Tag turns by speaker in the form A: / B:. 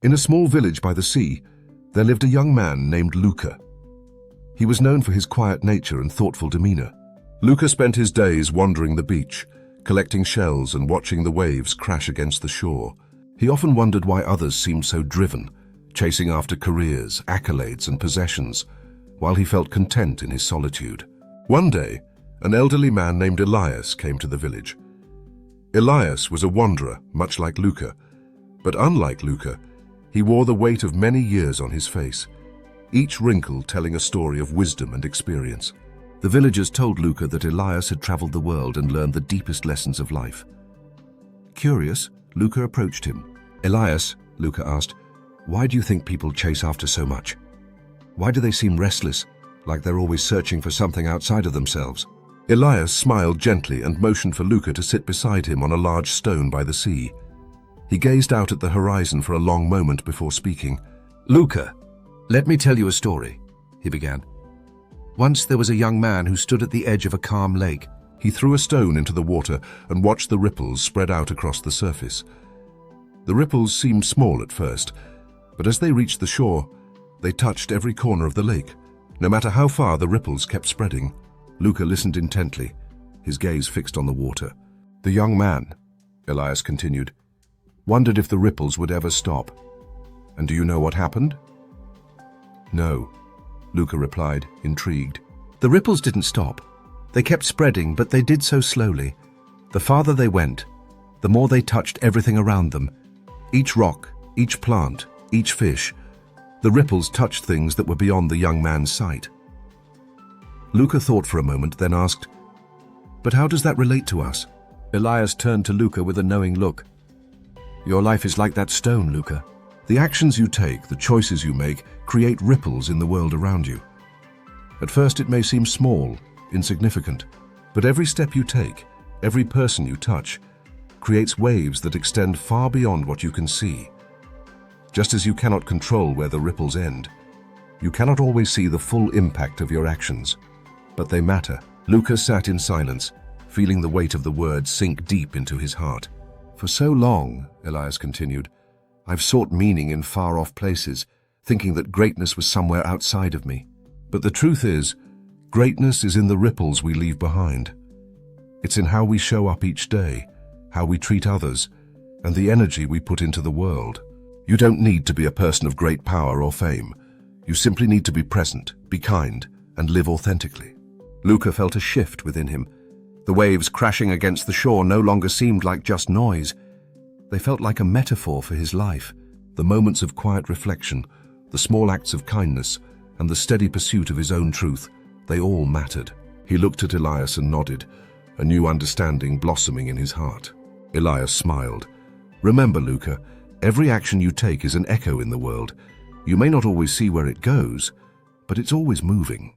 A: In a small village by the sea, there lived a young man named Luca. He was known for his quiet nature and thoughtful demeanor. Luca spent his days wandering the beach, collecting shells and watching the waves crash against the shore. He often wondered why others seemed so driven, chasing after careers, accolades, and possessions, while he felt content in his solitude. One day, an elderly man named Elias came to the village. Elias was a wanderer, much like Luca, but unlike Luca, he wore the weight of many years on his face, each wrinkle telling a story of wisdom and experience. The villagers told Luca that Elias had traveled the world and learned the deepest lessons of life. Curious, Luca approached him. "Elias," Luca asked, "why do you think people chase after so much? Why do they seem restless, like they're always searching for something outside of themselves?" Elias smiled gently and motioned for Luca to sit beside him on a large stone by the sea. He gazed out at the horizon for a long moment before speaking. "Luca, let me tell you a story," he began. "Once there was a young man who stood at the edge of a calm lake. He threw a stone into the water and watched the ripples spread out across the surface. The ripples seemed small at first, but as they reached the shore, they touched every corner of the lake. No matter how far the ripples kept spreading, Luca listened intently, his gaze fixed on the water. The young man," Elias continued, "wondered if the ripples would ever stop. And do you know what happened?" "No," Luca replied, intrigued. "The ripples didn't stop. They kept spreading, but they did so slowly. The farther they went, the more they touched everything around them. Each rock, each plant, each fish. The ripples touched things that were beyond the young man's sight." Luca thought for a moment, then asked, "But how does that relate to us?" Elias turned to Luca with a knowing look. "Your life is like that stone, Luca. The actions you take, the choices you make, create ripples in the world around you. At first it may seem small, insignificant, but every step you take, every person you touch, creates waves that extend far beyond what you can see. Just as you cannot control where the ripples end, you cannot always see the full impact of your actions, but they matter." Luca sat in silence, feeling the weight of the words sink deep into his heart. "For so long," Elias continued, "I've sought meaning in far-off places, thinking that greatness was somewhere outside of me. But the truth is, greatness is in the ripples we leave behind. It's in how we show up each day, how we treat others, and the energy we put into the world. You don't need to be a person of great power or fame. You simply need to be present, be kind, and live authentically." Luca felt a shift within him. The waves crashing against the shore no longer seemed like just noise. They felt like a metaphor for his life. The moments of quiet reflection, the small acts of kindness, and the steady pursuit of his own truth, they all mattered. He looked at Elias and nodded, a new understanding blossoming in his heart. Elias smiled. "Remember, Luca, every action you take is an echo in the world. You may not always see where it goes, but it's always moving."